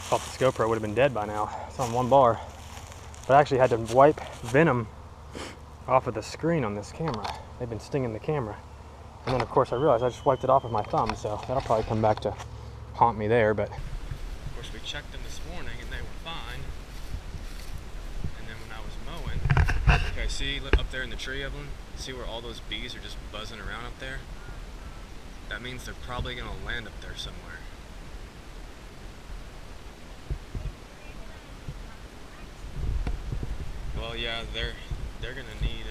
Thought this GoPro would have been dead by now. It's on one bar. But I actually had to wipe venom off of the screen on this camera. They've been stinging the camera. And then of course I realized I just wiped it off with my thumb, so that'll probably come back to haunt me there. But of course we checked them this morning and they were fine. And then when I was mowing, okay, see up there in the tree, Evelyn? See where all those bees are just buzzing around up there? That means they're probably gonna land up there somewhere. Well, yeah, they're gonna need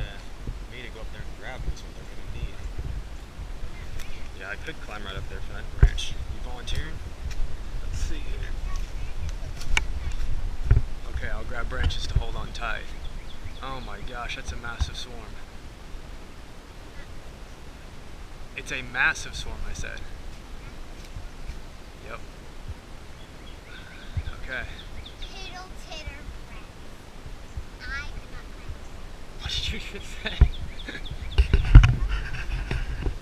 me to go up there and grab them. Is what they're gonna need. Yeah, I could climb right up there for that branch. You volunteering? Let's see here. Okay, I'll grab branches to hold on tight. Oh my gosh, that's a massive swarm. It's a massive swarm, I said. Yep. Okay. Tittle titter friend. What did you just say?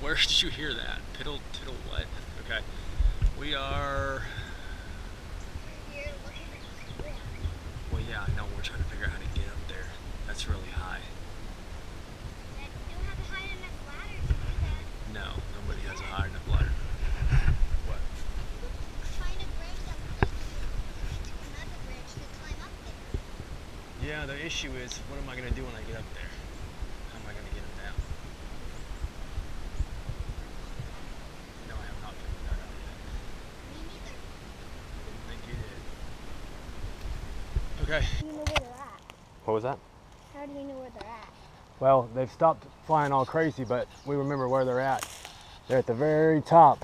Where did you hear that? Tittle what? Okay. We are... You're looking for the swarm. Well, yeah, I know. We're trying to figure out how to get up there. That's really high. You don't have a high enough ladder to do that. No, nobody has a high enough ladder. What? Find a branch that will take you to another branch to climb up there. Yeah, the issue is, what am I going to do when I get up there? How am I going to get it down? No, I have not figured that out yet. Me neither. I didn't think you did. Okay. You know where they're at. What was that? How do you know where they're at? Well, they've stopped flying all crazy, but we remember where they're at. They're at the very top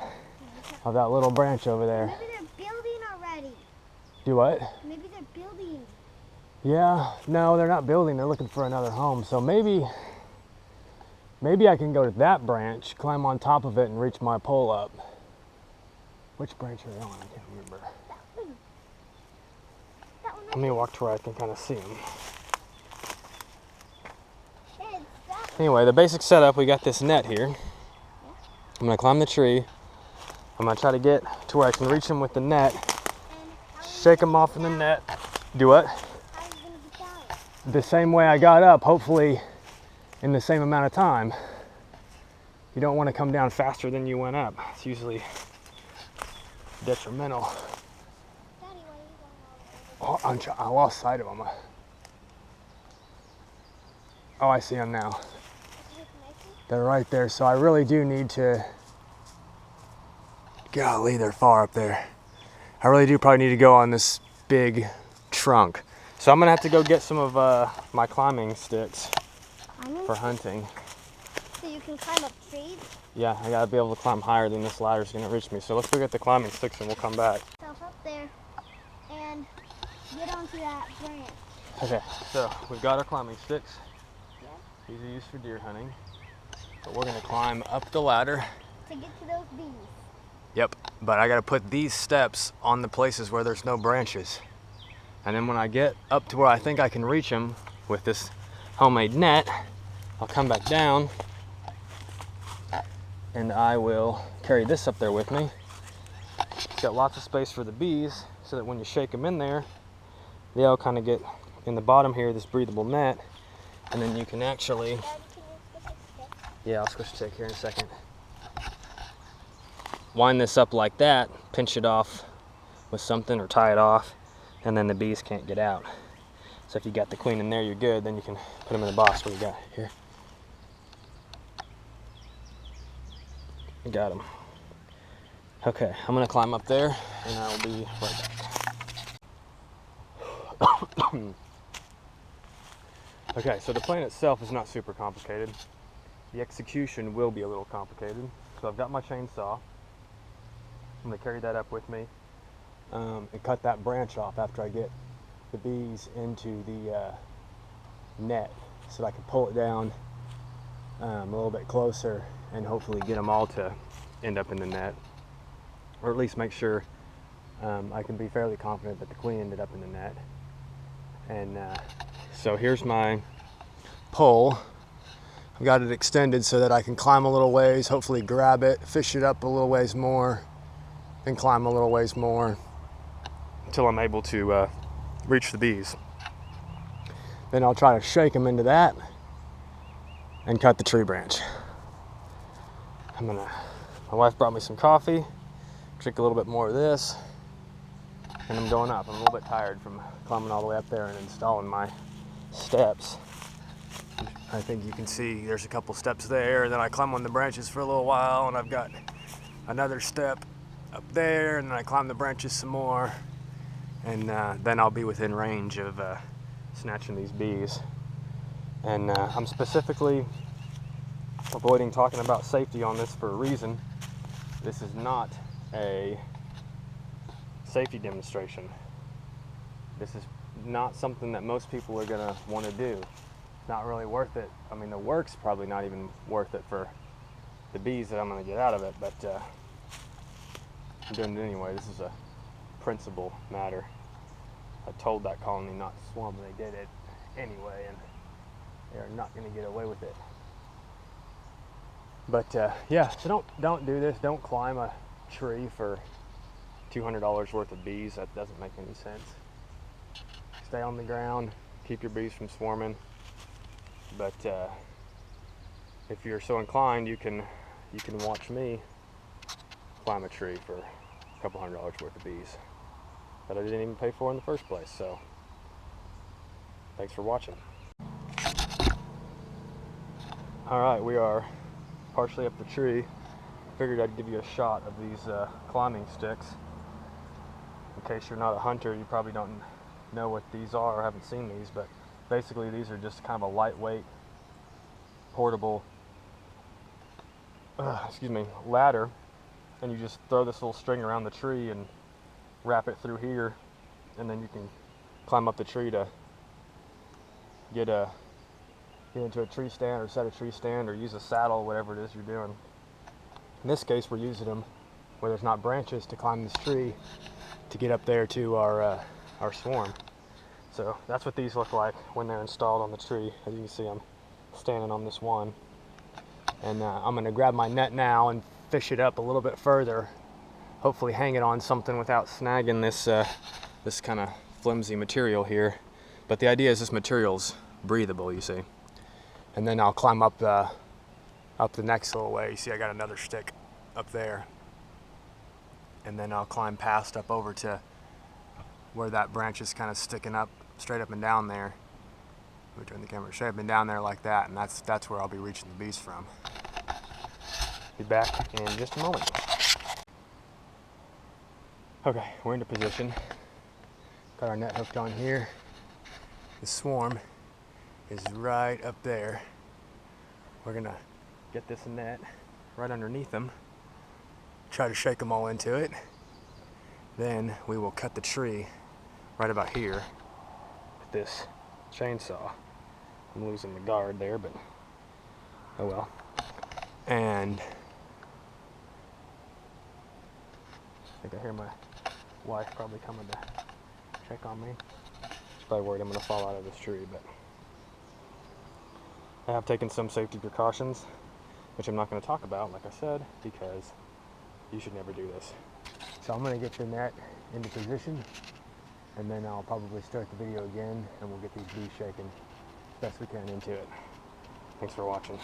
of that little branch over there. Maybe they're building already. Do what? Maybe they're building. Yeah, no, they're not building. They're looking for another home. So maybe I can go to that branch, climb on top of it, and reach my pole up. Which branch are they on? I can't remember. That one right Let me walk to where I can kind of see them. there. It's that Anyway, the basic setup, we got this net here. I'm gonna climb the tree. I'm gonna try to get to where I can reach them with the net, and shake them off in the net. Do what? how are you going to get down? The same way I got up, hopefully in the same amount of time. You don't want to come down faster than you went up. It's usually detrimental. Daddy, why are you going all over? Oh, I lost sight of them. Oh, I see them now. They're right there, so I really do need to... Golly, they're far up there. I really do probably need to go on this big trunk. So I'm gonna have to go get some of my climbing sticks for hunting. So you can climb up trees? Yeah, I gotta be able to climb higher than this ladder's gonna reach me. So let's go get the climbing sticks and we'll come back. Yourself up there and get onto that branch. Okay, so we've got our climbing sticks. Yeah. These are used for deer hunting. But we're gonna climb up the ladder. To get to those bees. Yep, but I gotta put these steps on the places where there's no branches. And then when I get up to where I think I can reach them with this homemade net, I'll come back down and I will carry this up there with me. It's got lots of space for the bees so that when you shake them in there, they all kind of get in the bottom here, this breathable net, and then you can actually, Dad, can you switch a stick? yeah, I'll switch the stick here in a second. Wind this up like that, pinch it off with something or tie it off, and then the bees can't get out. So if you got the queen in there, you're good. Then you can put them in the box. What do you got here? You got them. Okay, I'm gonna climb up there and I'll be right back. Okay, so the plan itself is not super complicated. The execution will be a little complicated. So I've got my chainsaw. I'm gonna carry that up with me and cut that branch off after I get the bees into the net so that I can pull it down a little bit closer and hopefully get them all to end up in the net, or at least make sure I can be fairly confident that the queen ended up in the net. And so here's my pole. I've got it extended so that I can climb a little ways, hopefully grab it, fish it up a little ways more, then climb a little ways more, until I'm able to reach the bees. Then I'll try to shake them into that and cut the tree branch. My wife brought me some coffee, drink a little bit more of this, and I'm going up. I'm a little bit tired from climbing all the way up there and installing my steps. I think you can see there's a couple steps there, and then I climb on the branches for a little while, and I've got another step up there, and then I climb the branches some more, and then I'll be within range of snatching these bees. And I'm specifically avoiding talking about safety on this for a reason. This is not a safety demonstration. This is not something that most people are gonna want to do. It's not really worth it. I mean, the work's probably not even worth it for the bees that I'm gonna get out of it, but I'm doing it anyway. This is a principle matter. I told that colony not to swarm, and they did it anyway, and they're not gonna get away with it. But yeah, so don't do this. Don't climb a tree for $200 worth of bees. That doesn't make any sense. Stay on the ground, keep your bees from swarming. But if you're so inclined, you can watch me climb a tree for a couple $100 worth of bees that I didn't even pay for in the first place. So thanks for watching. All right, we are partially up the tree. Figured I'd give you a shot of these climbing sticks. In case you're not a hunter, you probably don't know what these are or haven't seen these, but basically these are just kind of a lightweight, portable ladder, and you just throw this little string around the tree and wrap it through here, and then you can climb up the tree to get into a tree stand or set a tree stand or use a saddle, whatever it is you're doing. In this case, we're using them where there's not branches to climb this tree to get up there to our swarm. So that's what these look like when they're installed on the tree. As you can see, I'm standing on this one, and I'm going to grab my net now and fish it up a little bit further, hopefully hang it on something without snagging this kind of flimsy material here. But the idea is this material's breathable, you see. And then I'll climb up the next little way. You see I got another stick up there, and then I'll climb past up over to where that branch is kind of sticking up straight up and down there. Let me turn the camera straight up and down there like that, and that's where I'll be reaching the bees from. Be back in just a moment. Okay, we're into position. Got our net hooked on here. The swarm is right up there. We're gonna get this net right underneath them, try to shake them all into it. Then we will cut the tree right about here with this chainsaw. I'm losing the guard there, but oh well. And I think I hear my wife probably coming to check on me. She's probably worried I'm gonna fall out of this tree, but I have taken some safety precautions, which I'm not going to talk about, like I said, because you should never do this. So I'm going to get the net into position, and then I'll probably start the video again, and we'll get these bees shaken as best we can into it. Thanks for watching.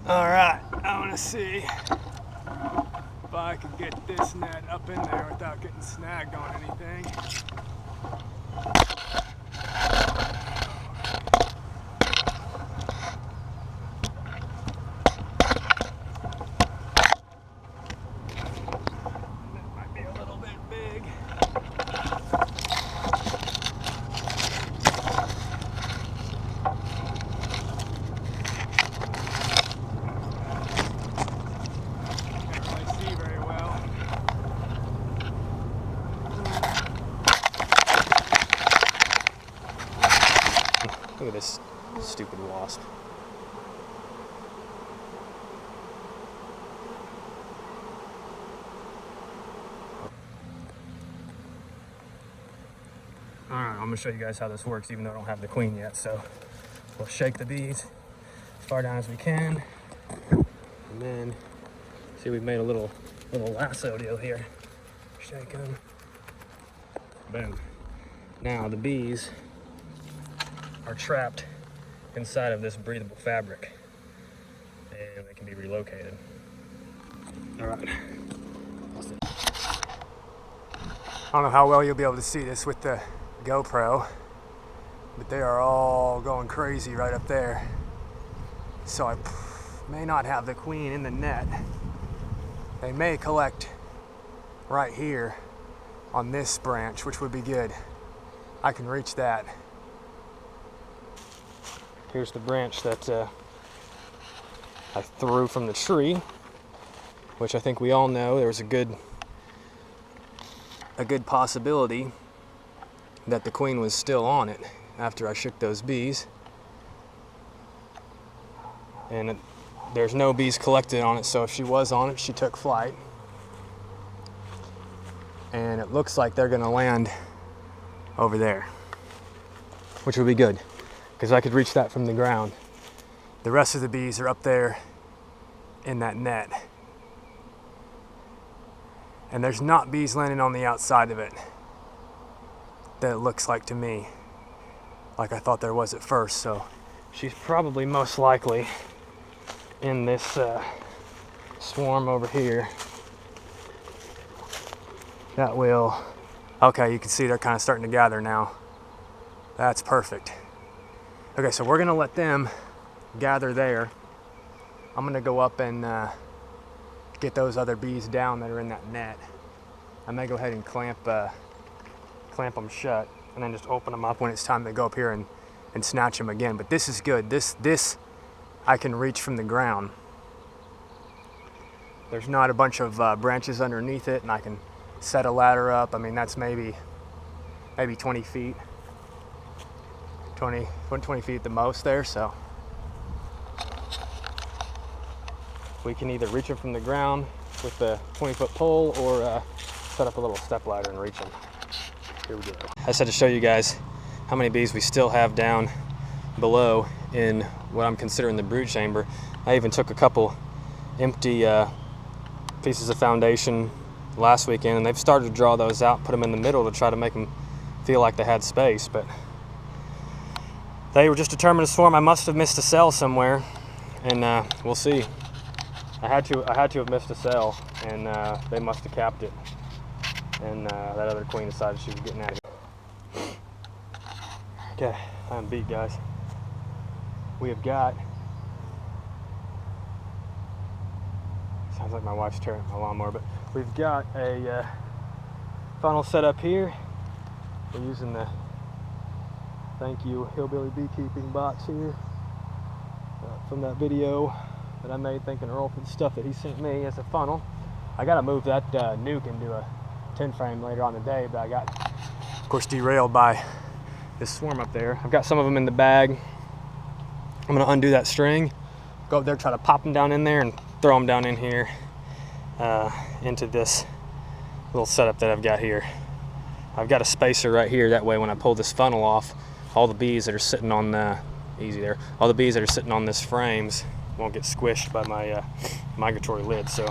All right, I want to see if I can get this net up in there without getting snagged on anything. Look at this stupid wasp. Alright, I'm going to show you guys how this works, even though I don't have the queen yet. So we'll shake the bees as far down as we can. And then, see, we've made a little lasso deal here. Shake them. Boom. Now the bees are trapped inside of this breathable fabric, and they can be relocated. All right. I don't know how well you'll be able to see this with the GoPro, but they are all going crazy right up there. So I may not have the queen in the net. They may collect right here on this branch, which would be good. I can reach that. Here's the branch that I threw from the tree, which I think we all know there was a good possibility that the queen was still on it after I shook those bees. And there's no bees collected on it, so if she was on it, she took flight. And it looks like they're gonna land over there, which would be good, because I could reach that from the ground. The rest of the bees are up there in that net. And there's not bees landing on the outside of it that it looks like to me, like I thought there was at first. So she's probably most likely in this swarm over here. That will, okay, you can see they're kind of starting to gather now. That's perfect. Okay, so we're gonna let them gather there. I'm gonna go up and get those other bees down that are in that net. I may go ahead and clamp them shut and then just open them up when it's time to go up here and snatch them again. But this is good. This I can reach from the ground. There's not a bunch of branches underneath it, and I can set a ladder up. I mean, that's maybe 20 feet. 20 feet at the most there, so we can either reach them from the ground with the 20-foot pole or set up a little step ladder and reach them. Here we go. I just had to show you guys how many bees we still have down below in what I'm considering the brood chamber. I even took a couple empty pieces of foundation last weekend, and they've started to draw those out, put them in the middle to try to make them feel like they had space, but they were just determined to swarm. I must have missed a cell somewhere, and we'll see. I had to have missed a cell, and they must have capped it, and that other queen decided she was getting out of here. Okay, I'm beat, guys. We have got, sounds like my wife's tearing my lawnmower, but we've got a funnel set up here. We're using the Thank You Hillbilly Beekeeping box here from that video that I made thanking Earl for the stuff that he sent me as a funnel. I gotta move that nuke into a 10 frame later on the day, but I got, of course, derailed by this swarm up there. I've got some of them in the bag. I'm gonna undo that string, go up there, try to pop them down in there and throw them down in here into this little setup that I've got here. I've got a spacer right here, that way when I pull this funnel off, all the bees that are sitting on all the bees that are sitting on this frames won't get squished by my migratory lid. So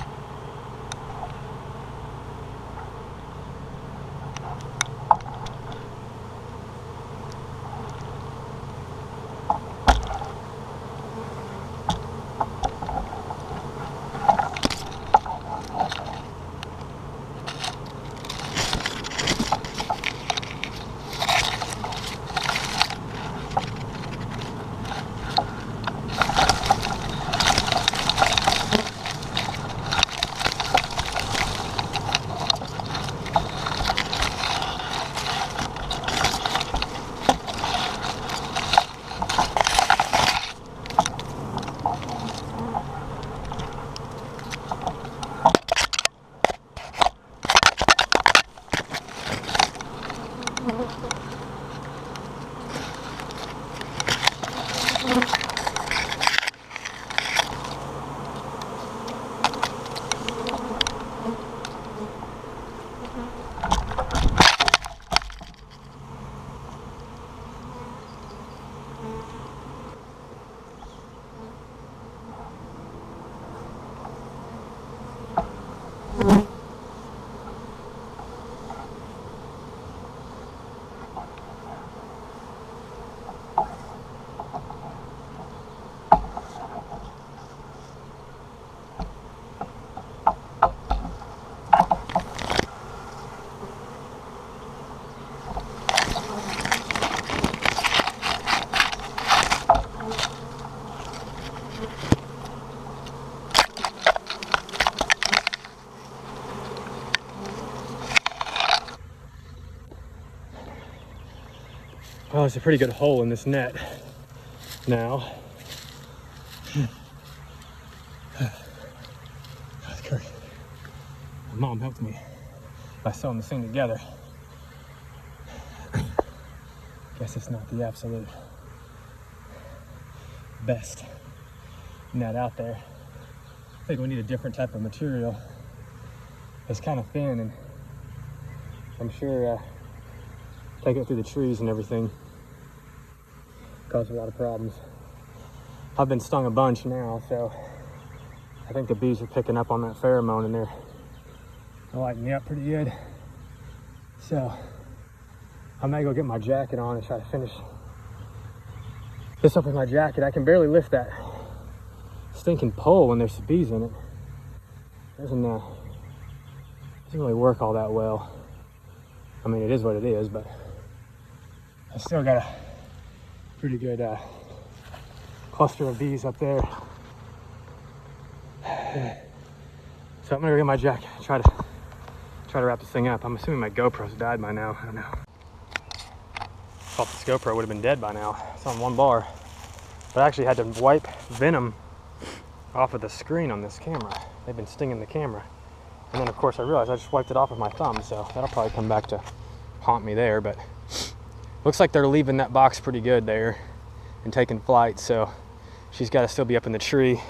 Well, there's a pretty good hole in this net now. My mom helped me by sewing this thing together. Guess it's not the absolute best net out there. I think we need a different type of material. It's kind of thin, and I'm sure taking it through the trees and everything caused a lot of problems. I've been stung a bunch now, so I think the bees are picking up on that pheromone and they're lighting me up pretty good. So I may go get my jacket on and try to finish this up with my jacket. I can barely lift that stinking pole when there's bees in it. Doesn't really work all that well. I mean, it is what it is, but I still got a pretty good cluster of bees up there. So I'm gonna go get my jacket, try to wrap this thing up. I'm assuming my GoPro's died by now. I don't know. Thought this GoPro would have been dead by now. It's on one bar. But I actually had to wipe venom off of the screen on this camera. They've been stinging the camera. And then of course I realized I just wiped it off with my thumb, so that'll probably come back to haunt me there. But looks like they're leaving that box pretty good there and taking flight, so she's got to still be up in the tree.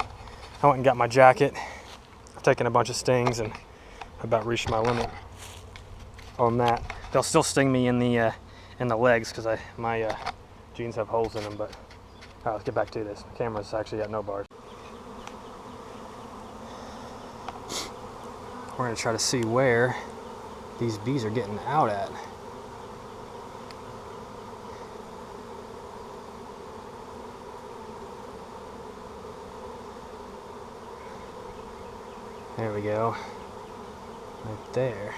I went and got my jacket. I've taken a bunch of stings and about reached my limit on that. They'll still sting me in the legs because my jeans have holes in them. But all right, let's get back to this. My camera's actually got no bars. We're gonna try to see where these bees are getting out at. There we go. Right there.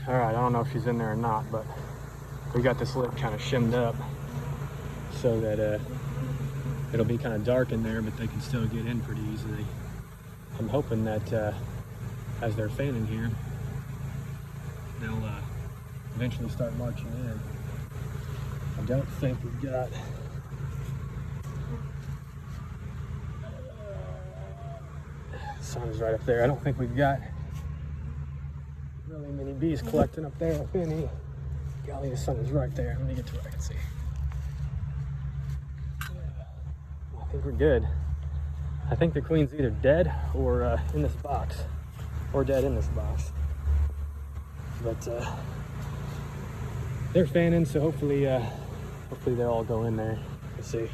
All right, I don't know if she's in there or not, but we got this lip kind of shimmed up so that it'll be kind of dark in there, but they can still get in pretty easily. I'm hoping that as they're fanning here, they'll eventually start marching in. I don't think we've got sun's right up there. I don't think we've got really many bees collecting up there, if any. Golly, the sun is right there. Let me get to where I can see. I think we're good. I think the queen's either dead or in this box, or dead in this box. But they're fanning, so hopefully they'll all go in there. Let's see.